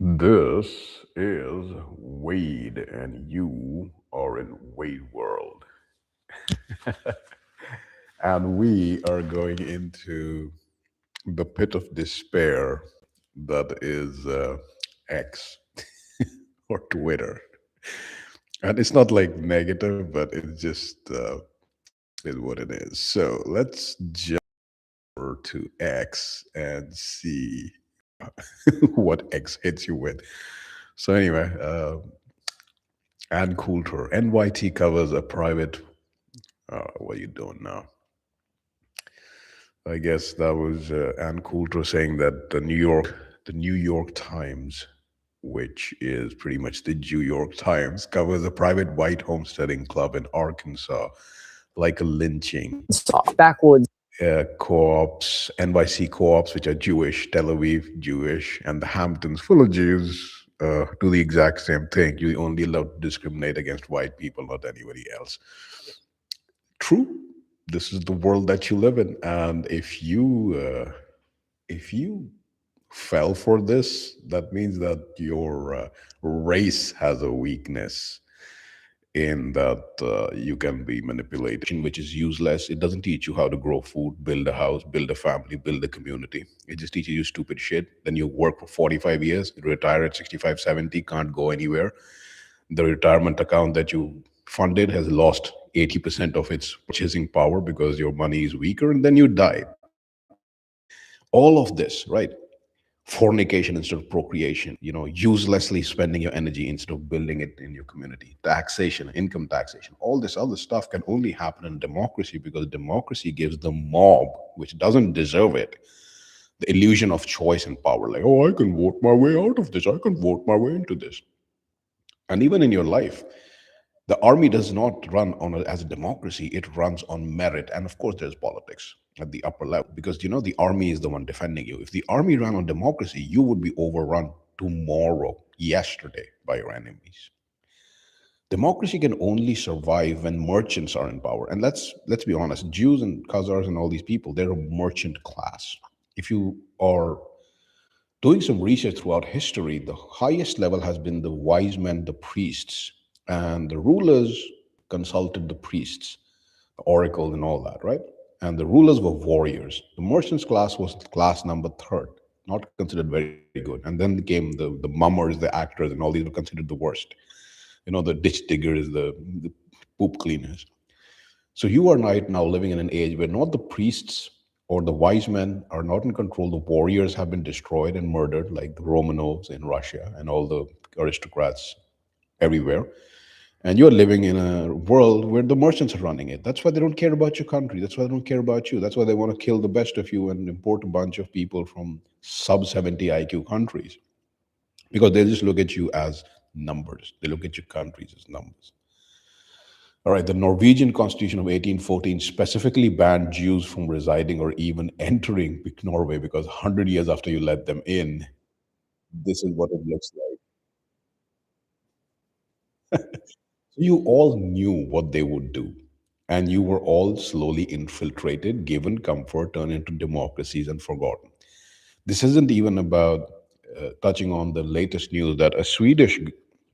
This is Wade, and you are in Wade World. And we are going into the pit of despair that is X or Twitter. And it's not like negative, but it's just is what it is. So let's jump over to X and see what X hits you with. So, anyway, Ann Coulter, NYT covers a private. What are you doing now? I guess that was Ann Coulter saying that the New York Times, which is pretty much the New York Times, covers a private white homesteading club in Arkansas like a lynching. Backwoods. Co-ops, NYC co-ops, which are Jewish, Tel Aviv, Jewish, and the Hamptons, full of Jews, do the exact same thing. You only allowed to discriminate against white people, not anybody else. True, this is the world that you live in, and if you fell for this, that means that your race has a weakness in that you can be manipulated, which is useless. It doesn't teach you how to grow food, build a house, build a family, build a community. It just teaches you stupid shit. Then you work for 45 years, you retire at 65, 70, can't go anywhere. The retirement account that you funded has lost 80% of its purchasing power because your money is weaker, and then you die. All of this, right? Fornication instead of procreation, uselessly spending your energy instead of building it in your community, taxation, income taxation, all this other stuff can only happen in democracy because democracy gives the mob, which doesn't deserve it, the illusion of choice and power. Like, oh, I can vote my way out of this, I can vote my way into this. And even in your life, the army does not run as a democracy, it runs on merit. And of course there's politics at the upper level, because the army is the one defending you. If the army ran on democracy, you would be overrun tomorrow, yesterday, by your enemies. Democracy can only survive when merchants are in power. And let's be honest, Jews and Khazars and all these people, they're a merchant class. If you are doing some research throughout history, the highest level has been the wise men, the priests, and the rulers consulted the priests, the oracle, and all that, right? And the rulers were warriors. The merchants class was class number third, not considered very good. And then came the mummers, the actors, and all these were considered the worst. The ditch diggers, the poop cleaners. So you are now living in an age where not the priests or the wise men are not in control. The warriors have been destroyed and murdered, like the Romanovs in Russia and all the aristocrats everywhere. And you're living in a world where the merchants are running it. That's why they don't care about your country. That's why they don't care about you. That's why they want to kill the best of you and import a bunch of people from sub 70 IQ countries, because they just look at you as numbers. They look at your countries as numbers. All right, the Norwegian Constitution of 1814 specifically banned Jews from residing or even entering Norway, because 100 years after you let them in, this is what it looks like. So you all knew what they would do, and you were all slowly infiltrated, given comfort, turned into democracies, and forgotten. This isn't even about touching on the latest news that a Swedish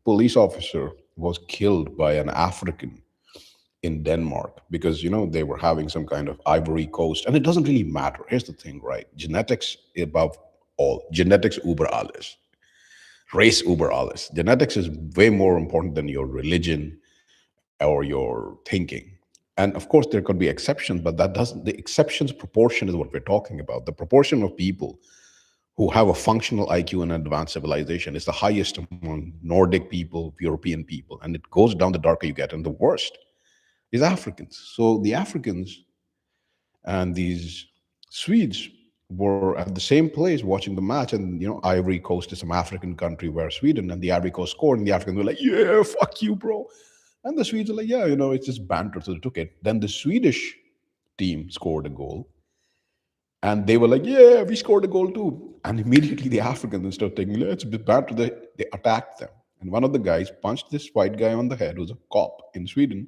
police officer was killed by an African in Denmark because they were having some kind of Ivory Coast, and it doesn't really matter. Here's the thing, right? Genetics above all. Genetics über alles. Race über alles. Genetics is way more important than your religion or your thinking. And of course, there could be exceptions, but that doesn't. The exceptions proportion is what we're talking about. The proportion of people who have a functional IQ and advanced civilization is the highest among Nordic people, European people, and it goes down the darker you get. And the worst is Africans. So the Africans and these Swedes were at the same place watching the match, and Ivory Coast is some African country where Sweden, and the Ivory Coast scored, and the Africans were like, "Yeah, fuck you, bro," and the Swedes are like, "Yeah, it's just banter," so they took it. Then the Swedish team scored a goal, and they were like, "Yeah, we scored a goal too," and immediately the Africans, instead of taking, "Let's be banter," they attacked them, and one of the guys punched this white guy on the head, who's a cop in Sweden,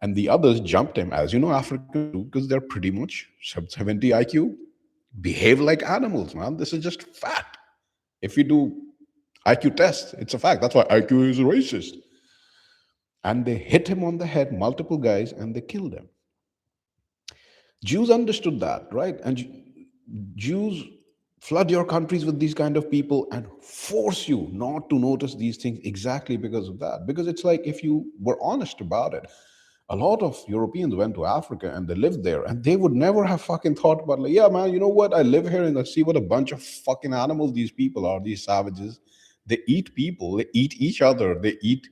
and the others jumped him, as Africans do, because they're pretty much sub 70 IQ, behave like animals, man. This is just fact. If you do IQ test. It's a fact. That's why IQ is racist. And they hit him on the head, multiple guys, and they killed him. Jews understood that, right? And Jews flood your countries with these kind of people and force you not to notice these things exactly because of that. Because it's like, if you were honest about it, a lot of Europeans went to Africa and they lived there, and they would never have fucking thought about, like, yeah, man, you know what? I live here and I see what a bunch of fucking animals these people are, these savages. They eat people, they eat each other, they eat,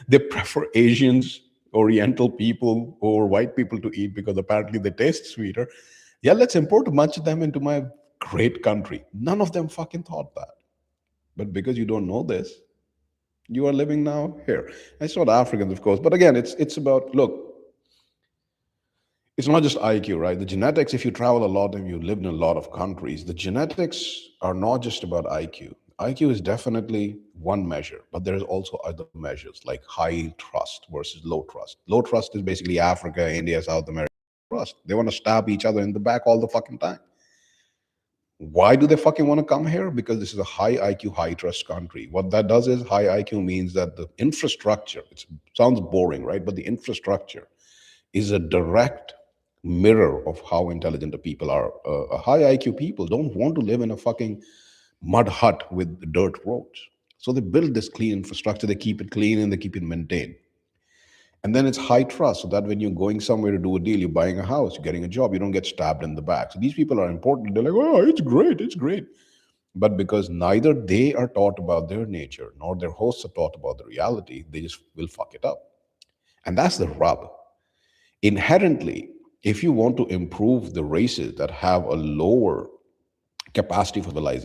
they prefer Asians, Oriental people or white people to eat because apparently they taste sweeter. Yeah, let's import a bunch of them into my great country. None of them fucking thought that. But because you don't know this, you are living now here. It's not Africans, of course, but again, it's about, look, it's not just IQ, right? The genetics, if you travel a lot and you lived in a lot of countries, the genetics are not just about IQ. IQ is definitely one measure, but there's also other measures like high trust versus low trust. Low trust is basically Africa, India, South America. Trust. They want to stab each other in the back all the fucking time. Why do they fucking want to come here? Because this is a high IQ, high trust country. What that does is, high IQ means that the infrastructure, it sounds boring, right? But the infrastructure is a direct mirror of how intelligent the people are. A high IQ people don't want to live in a fucking mud hut with dirt roads. So they build this clean infrastructure, they keep it clean and they keep it maintained. And then it's high trust, so that when you're going somewhere to do a deal, you're buying a house, you're getting a job, you don't get stabbed in the back. So these people are important. They're like, oh, it's great, it's great. But because neither they are taught about their nature, nor their hosts are taught about the reality, they just will fuck it up. And that's the rub. Inherently, if you want to improve the races that have a lower capacity for civilization,